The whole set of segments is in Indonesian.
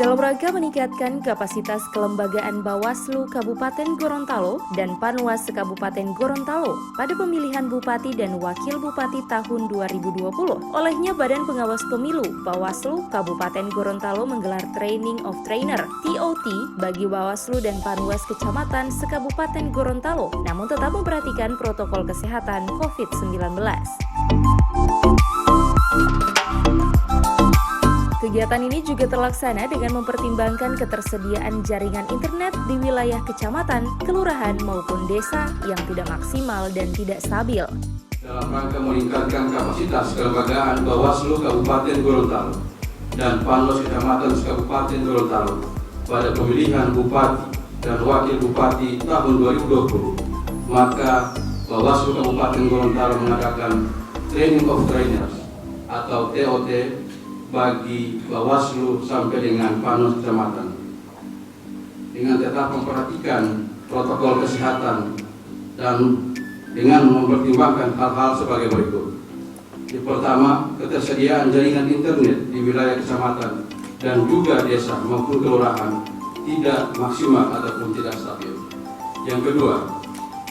Dalam rangka meningkatkan kapasitas kelembagaan Bawaslu Kabupaten Gorontalo dan Panwas Kabupaten Gorontalo pada pemilihan Bupati dan Wakil Bupati tahun 2020, olehnya Badan Pengawas Pemilu Bawaslu Kabupaten Gorontalo menggelar Training of Trainer (TOT) bagi Bawaslu dan Panwas Kecamatan se-Kabupaten Gorontalo, namun tetap memperhatikan protokol kesehatan COVID-19. Kegiatan ini juga terlaksana dengan mempertimbangkan ketersediaan jaringan internet di wilayah kecamatan, kelurahan maupun desa yang tidak maksimal dan tidak stabil. Dalam rangka meningkatkan kapasitas kelembagaan Bawaslu Kabupaten Gorontalo dan Panwas Kecamatan Kabupaten Gorontalo pada pemilihan Bupati dan Wakil Bupati tahun 2020, maka Bawaslu Kabupaten Gorontalo mengadakan Training of Trainers atau TOT bagi Bawaslu sampai dengan Panwas Kecamatan dengan tetap memperhatikan protokol kesehatan dan dengan mempertimbangkan hal-hal sebagai berikut. Yang pertama, ketersediaan jaringan internet di wilayah kecamatan dan juga desa maupun kelurahan tidak maksimal ataupun tidak stabil. Yang kedua,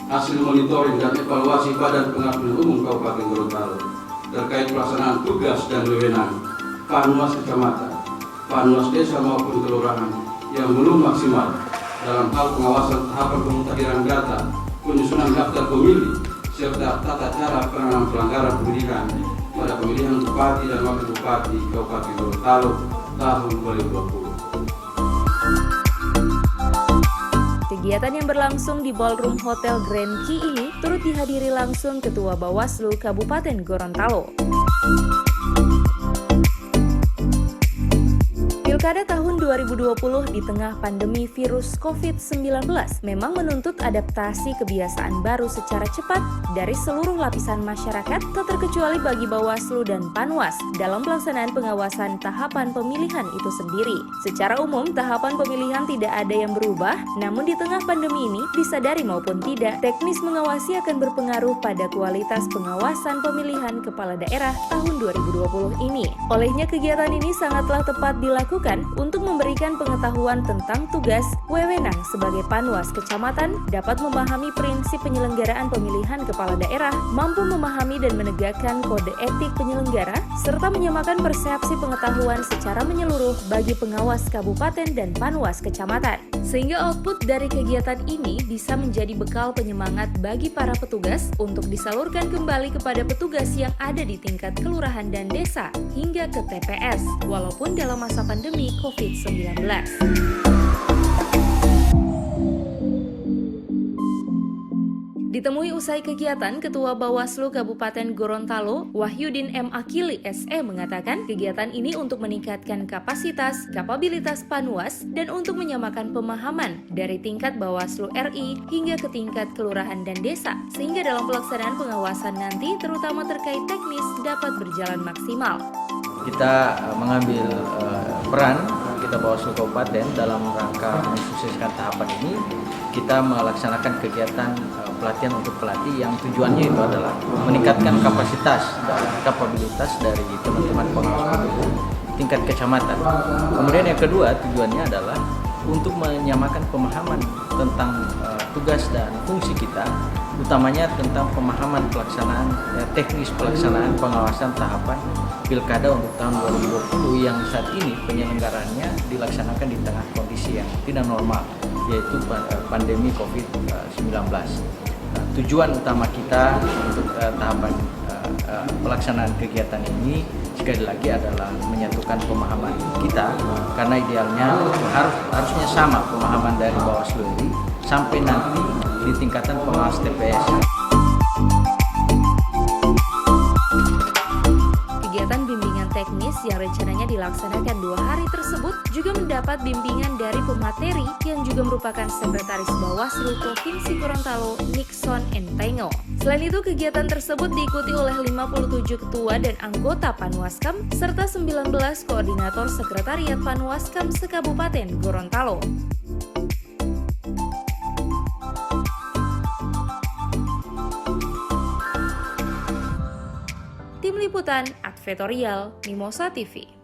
hasil monitoring dan evaluasi Badan Pengawas Umum Kabupaten Gorontalo terkait pelaksanaan tugas dan wewenang Panwas Kecamatan, Panwas Desa maupun kelurahan yang belum maksimal dalam hal pengawasan tahapan pemutakhiran data, penyusunan daftar pemilih, serta tata cara penanganan pelanggaran pemilihan pada pemilihan Bupati dan Wakil Bupati Kabupaten Gorontalo tahun 2020. Kegiatan yang berlangsung di Ballroom Hotel Grand Key ini turut dihadiri langsung Ketua Bawaslu Kabupaten Gorontalo. Pilkada tahun 2020 di tengah pandemi virus COVID-19 memang menuntut adaptasi kebiasaan baru secara cepat dari seluruh lapisan masyarakat, tak terkecuali bagi Bawaslu dan Panwas dalam pelaksanaan pengawasan tahapan pemilihan itu sendiri. Secara umum, tahapan pemilihan tidak ada yang berubah, namun di tengah pandemi ini, disadari maupun tidak, teknis mengawasi akan berpengaruh pada kualitas pengawasan pemilihan kepala daerah tahun 2020 ini. Olehnya kegiatan ini sangatlah tepat dilakukan untuk memberikan pengetahuan tentang tugas, wewenang sebagai Panwas Kecamatan, dapat memahami prinsip penyelenggaraan pemilihan kepala daerah, mampu memahami dan menegakkan kode etik penyelenggara, serta menyamakan persepsi pengetahuan secara menyeluruh bagi pengawas kabupaten dan Panwas Kecamatan. Sehingga output dari kegiatan ini bisa menjadi bekal penyemangat bagi para petugas untuk disalurkan kembali kepada petugas yang ada di tingkat kelurahan dan desa hingga ke TPS, walaupun dalam masa pandemi COVID-19. Ditemui usai kegiatan, Ketua Bawaslu Kabupaten Gorontalo, Wahyudin M. Akili SE mengatakan kegiatan ini untuk meningkatkan kapasitas, kapabilitas Panwas dan untuk menyamakan pemahaman dari tingkat Bawaslu RI hingga ke tingkat kelurahan dan desa, sehingga dalam pelaksanaan pengawasan nanti terutama terkait teknis dapat berjalan maksimal. Kita mengambil peran kita Bawaslu Kabupaten dalam rangka mensukseskan tahapan ini. Kita melaksanakan kegiatan pelatihan untuk pelatih yang tujuannya itu adalah meningkatkan kapasitas dan kapabilitas dari teman-teman pengawas tingkat kecamatan. Kemudian yang kedua tujuannya adalah untuk menyamakan pemahaman tentang tugas dan fungsi kita, utamanya tentang pemahaman pelaksanaan teknis pelaksanaan pengawasan tahapan Pilkada untuk tahun 2020 yang saat ini penyelenggaraannya dilaksanakan di tengah kondisi yang tidak normal, yaitu pandemi COVID-19. Nah, tujuan utama kita untuk tahapan pelaksanaan kegiatan ini sekali lagi adalah menyatukan pemahaman kita, karena idealnya harusnya sama pemahaman dari Bawaslu ini sampai nanti di tingkatan pengawas TPS. Kegiatan bimbingan teknis yang rencananya dilaksanakan 2 hari tersebut juga mendapat bimbingan dari pemateri yang juga merupakan Sekretaris Bawaslu Provinsi Gorontalo, Nixon Entengo. Selain itu, kegiatan tersebut diikuti oleh 57 ketua dan anggota Panwaskam serta 19 koordinator Sekretariat Panwaskam se-Kabupaten Gorontalo. Tim Liputan Advertorial Mimosa TV.